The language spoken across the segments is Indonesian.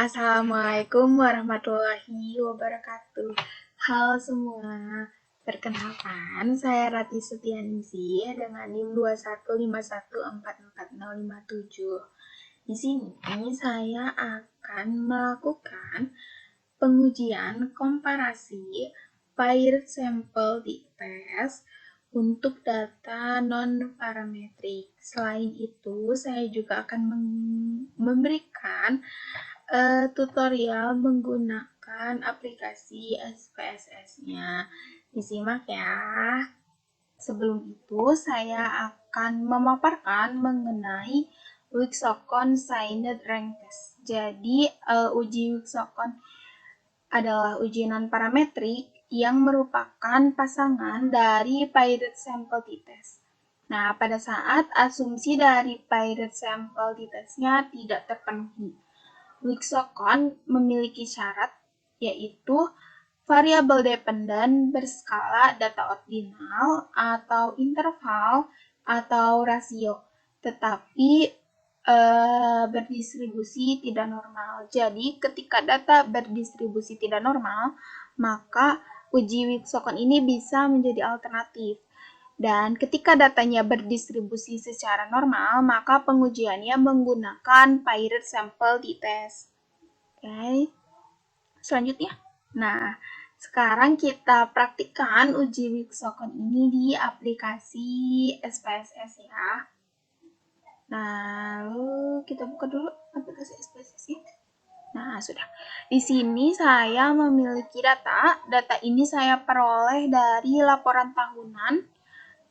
Assalamualaikum warahmatullahi wabarakatuh. Halo semua, perkenalkan saya Rati Setianingsi dengan NIM 215144057. Di sini saya akan melakukan pengujian komparasi paired sample di tes untuk data non-parametrik. Selain itu, saya juga akan memberikan tutorial menggunakan aplikasi SPSS-nya. Disimak ya. Sebelum itu, saya akan memaparkan mengenai Wixocon Signed Rank Test. Jadi, uji Wixocon adalah uji non-parametrik yang merupakan pasangan dari paired sample t-test. Nah, pada saat asumsi dari paired sample t-testnya tidak terpenuhi, Wixocon memiliki syarat, yaitu variabel dependen berskala data ordinal atau interval atau rasio, tetapi berdistribusi tidak normal. Jadi, ketika data berdistribusi tidak normal, maka uji Wixocon ini bisa menjadi alternatif. Dan ketika datanya berdistribusi secara normal, maka pengujiannya menggunakan paired sample t-test. Oke. Selanjutnya. Nah, sekarang kita praktikkan uji Wixocon ini di aplikasi SPSS ya. Nah, lalu kita buka dulu aplikasi SPSS ya. Nah, sudah. Di sini saya memiliki data. Data ini saya peroleh dari laporan tahunan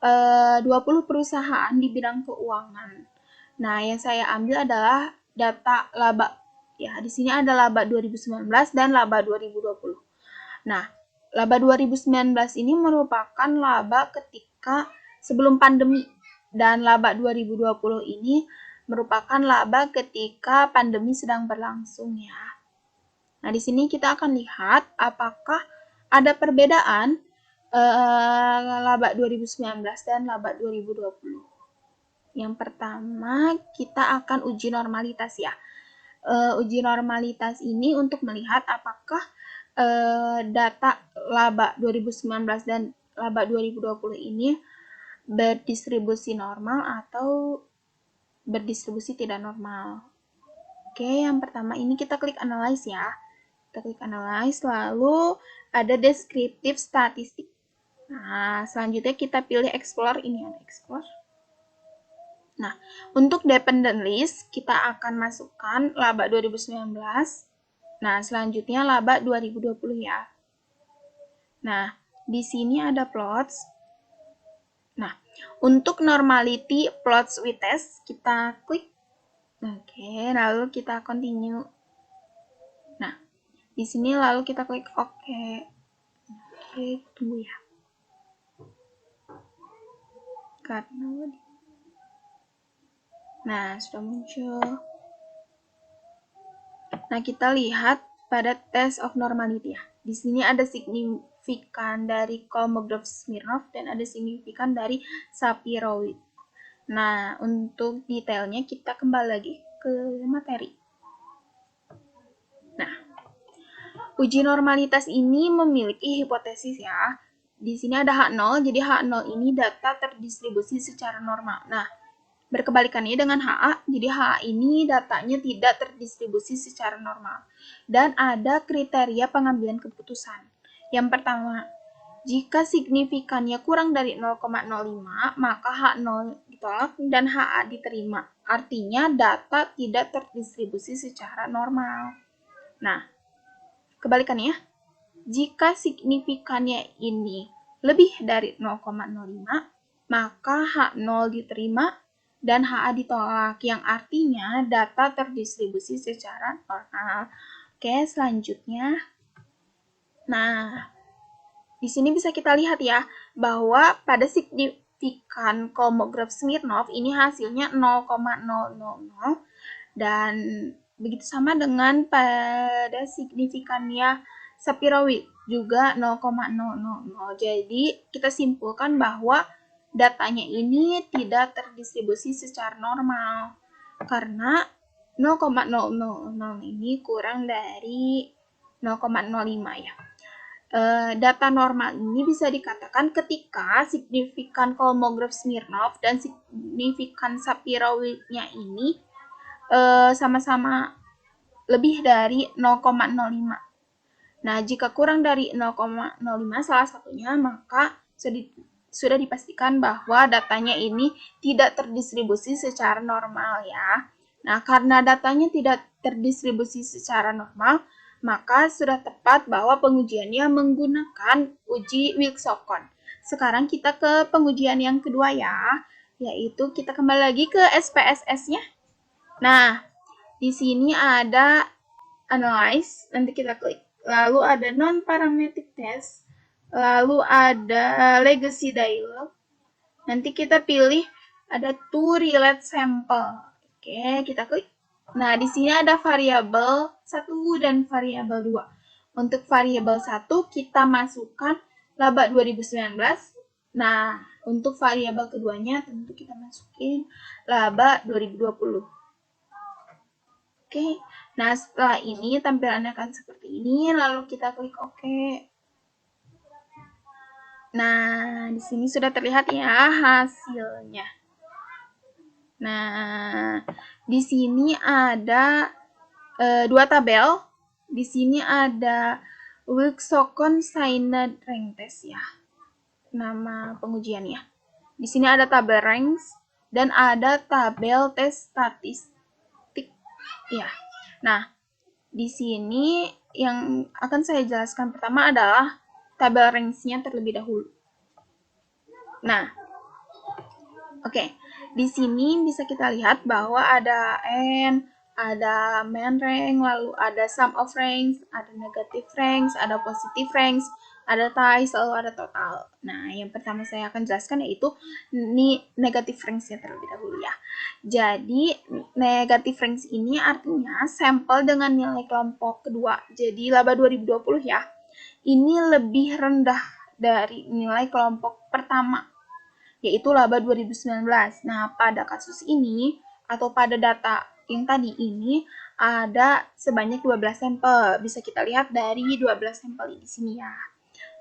20 perusahaan di bidang keuangan. Nah, yang saya ambil adalah data laba. Ya, di sini ada laba 2019 dan laba 2020. Nah, laba 2019 ini merupakan laba ketika sebelum pandemi, dan laba 2020 ini merupakan laba ketika pandemi sedang berlangsung ya. Nah, di sini kita akan lihat apakah ada perbedaan laba 2019 dan laba 2020. Yang pertama, kita akan uji normalitas ya. Uji normalitas ini untuk melihat apakah data laba 2019 dan laba 2020 ini berdistribusi normal atau berdistribusi tidak normal. Oke, yang pertama ini kita klik analyze ya. Kita klik analyze, lalu ada deskriptif statistik. Nah, selanjutnya kita pilih explore, ini ada explore. Nah, untuk dependent list, kita akan masukkan laba 2019. Nah, selanjutnya laba 2020 ya. Nah, di sini ada plots. Nah, untuk normality plots with test, kita klik. Oke, lalu kita continue. Nah, di sini lalu kita klik OK. Oke, tunggu ya. Nah, sudah muncul. Nah, kita lihat pada test of normality ya. Di sini ada signifikan dari Kolmogorov-Smirnov dan ada signifikan dari Sapir-Whorf. Nah, untuk detailnya kita kembali lagi ke materi. Nah, uji normalitas ini memiliki hipotesis ya. Di sini ada H0, jadi H0 ini data terdistribusi secara normal. Nah, berkebalikannya dengan HA, jadi HA ini datanya tidak terdistribusi secara normal. Dan ada kriteria pengambilan keputusan. Yang pertama, jika signifikannya kurang dari 0,05, maka H0 ditolak dan HA diterima. Artinya data tidak terdistribusi secara normal. Nah, kebalikannya, jika signifikannya ini lebih dari 0,05, maka H0 diterima dan HA ditolak, yang artinya data terdistribusi secara normal. Oke, selanjutnya. Nah, di sini bisa kita lihat ya, bahwa pada signifikan Kolmogorov-Smirnov ini hasilnya 0,000, dan begitu sama dengan pada signifikannya Sapir-Whorf juga 0,000. Jadi, kita simpulkan bahwa datanya ini tidak terdistribusi secara normal karena 0,000 ini kurang dari 0,05 ya. Data normal ini bisa dikatakan ketika signifikan Kolmogorov Smirnov dan signifikan Shapiro-Wilk-nya ini sama-sama lebih dari 0,05. Nah, jika kurang dari 0,05 salah satunya, maka sudah dipastikan bahwa datanya ini tidak terdistribusi secara normal ya. Nah, karena datanya tidak terdistribusi secara normal, maka sudah tepat bahwa pengujiannya menggunakan uji Wilcoxon. Sekarang kita ke pengujian yang kedua ya, yaitu kita kembali lagi ke SPSS-nya. Nah, di sini ada analyze, nanti kita klik. Lalu ada non-parametric test, lalu ada legacy dialog. Nanti kita pilih ada to relate sample. Oke, kita klik. Nah, di sini ada variabel 1 dan variabel 2. Untuk variabel 1 kita masukkan laba 2019. Nah, untuk variabel keduanya tentu kita masukin laba 2020. Oke. Nah, setelah ini tampilannya akan seperti ini, lalu kita klik OK. Nah, di sini sudah terlihat ya hasilnya. Nah, di sini ada dua tabel. Di sini ada Wilcoxon Signed Rank Test ya, nama pengujiannya. Di sini ada tabel ranks dan ada tabel tes statistik ya. Nah, di sini yang akan saya jelaskan pertama adalah tabel ranks-nya terlebih dahulu. Nah, oke. Di sini bisa kita lihat bahwa ada N, ada main rank, lalu ada sum of ranks, ada negative ranks, ada positive ranks, ada ties, lalu ada total. Nah, yang pertama saya akan jelaskan yaitu ini negative ranks-nya terlebih dahulu ya. Jadi, negative ranks ini artinya sampel dengan nilai kelompok kedua. Jadi, laba 2020 ya. Ini lebih rendah dari nilai kelompok pertama, yaitu laba 2019. Nah, pada kasus ini atau pada data yang tadi ini ada sebanyak 12 sampel. Bisa kita lihat dari 12 sampel di sini ya.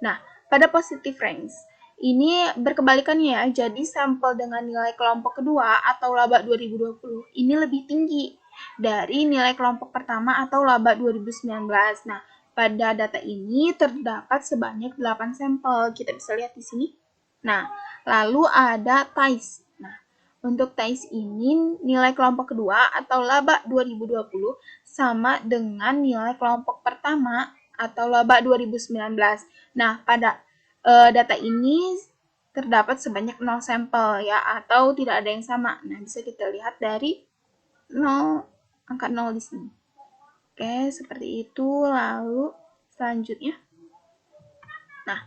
Nah, pada positive ranks ini berkebalikannya ya. Jadi sampel dengan nilai kelompok kedua atau laba 2020 ini lebih tinggi dari nilai kelompok pertama atau laba 2019. Nah, pada data ini terdapat sebanyak 8 sampel. Kita bisa lihat di sini. Nah, lalu ada ties. Nah, untuk ties ini nilai kelompok kedua atau laba 2020 sama dengan nilai kelompok pertama atau laba 2019. Nah, pada data ini terdapat sebanyak 0 sampel ya, atau tidak ada yang sama. Nah, bisa kita lihat dari 0, angka 0 di sini. Oke, seperti itu. Lalu selanjutnya. Nah,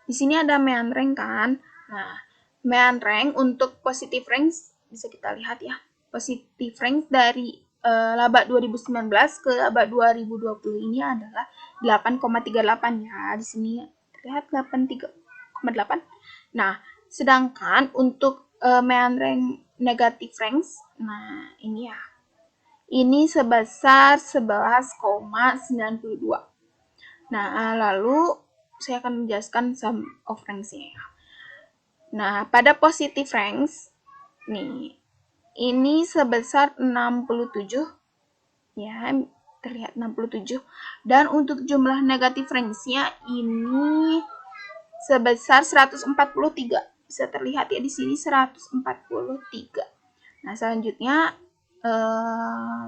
di sini ada main rank kan. Nah, main rank untuk positive ranks bisa kita lihat ya. Positive rank dari laba 2019 ke laba 2020 ini adalah 8,38 ya. Di sini terlihat 83,8. Nah, sedangkan untuk main rank negative ranks, nah ini ya. Ini sebesar 11,92. Nah, lalu saya akan menjelaskan sum of ranks-nya. Nah, pada positive ranks, nih, ini sebesar 67, ya, terlihat 67. Dan untuk jumlah negative ranks-nya ini sebesar 143. Bisa terlihat ya di sini 143. Nah, selanjutnya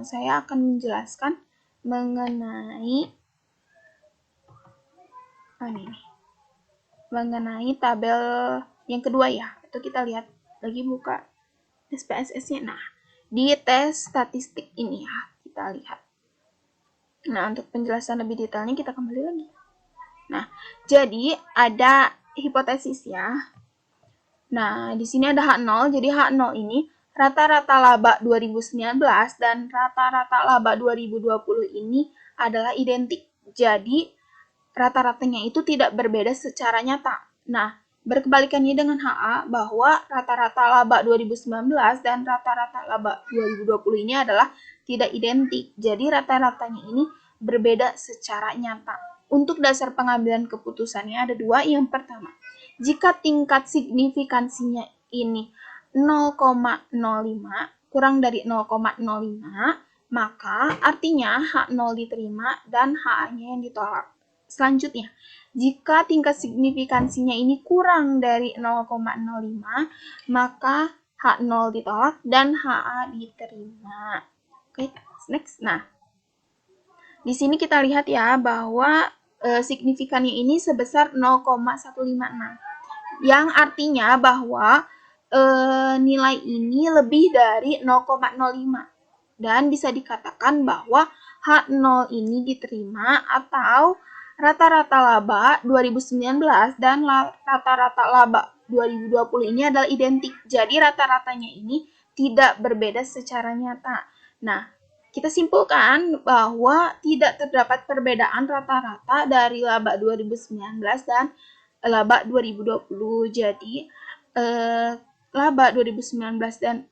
saya akan menjelaskan mengenai mengenai tabel yang kedua ya. Itu kita lihat lagi, buka SPSS-nya. Nah, di tes statistik ini ya, kita lihat. Nah, untuk penjelasan lebih detailnya kita kembali lagi. Nah, jadi ada hipotesis ya. Nah, di sini ada H0. Jadi H0 ini rata-rata laba 2019 dan rata-rata laba 2020 ini adalah identik. Jadi, rata-ratanya itu tidak berbeda secara nyata. Nah, Berkebalikannya dengan HA bahwa rata-rata laba 2019 dan rata-rata laba 2020 ini adalah tidak identik. Jadi rata-ratanya ini berbeda secara nyata. Untuk dasar pengambilan keputusannya ada dua. Yang pertama, jika tingkat signifikansinya ini 0,05 kurang dari 0,05, maka artinya H0 diterima dan HA-nya yang ditolak. Selanjutnya, jika tingkat signifikansinya ini kurang dari 0,05, maka H0 ditolak dan HA diterima. Oke, next. Nah, di sini kita lihat ya bahwa signifikannya ini sebesar 0,156. Yang artinya bahwa nilai ini lebih dari 0,05. Dan bisa dikatakan bahwa H0 ini diterima atau rata-rata laba 2019 dan rata-rata laba 2020 ini adalah identik. Jadi rata-ratanya ini tidak berbeda secara nyata. Nah, kita simpulkan bahwa tidak terdapat perbedaan rata-rata dari laba 2019 dan laba 2020. Jadi laba 2019 dan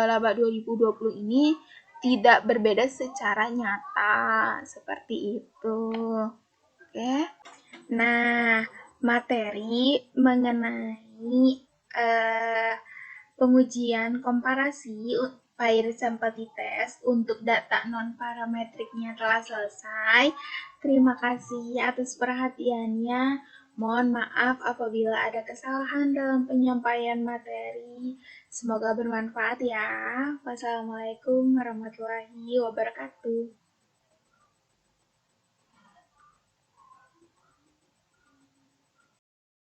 laba 2020 ini tidak berbeda secara nyata, seperti itu. Oke. Nah, materi mengenai pengujian komparasi Pairs Empathy Test untuk data non-parametriknya telah selesai. Terima kasih atas perhatiannya. Mohon maaf apabila ada kesalahan dalam penyampaian materi. Semoga bermanfaat ya. Wassalamualaikum warahmatullahi wabarakatuh.